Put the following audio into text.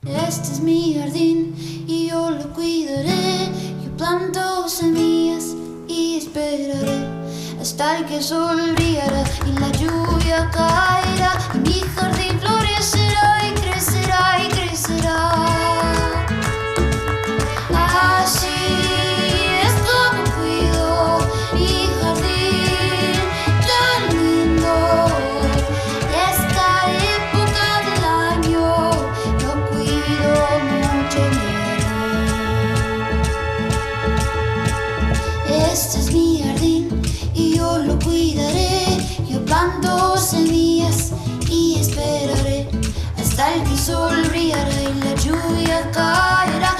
Este es mi jardín y yo lo cuidaré. Yo planto semillas y esperaré hasta el que el sol brillará y la lluvia caerá. Y mi jardín florecerá y crecerá y crecerá. Así es como cuido mi jardín tan lindo. Esta época del año yo cuido mucho mi jardín. Este es mi jardín y yo lo cuidaré. Yo planto semillas y esperaré hasta el que el sol brillará y la lluvia caerá.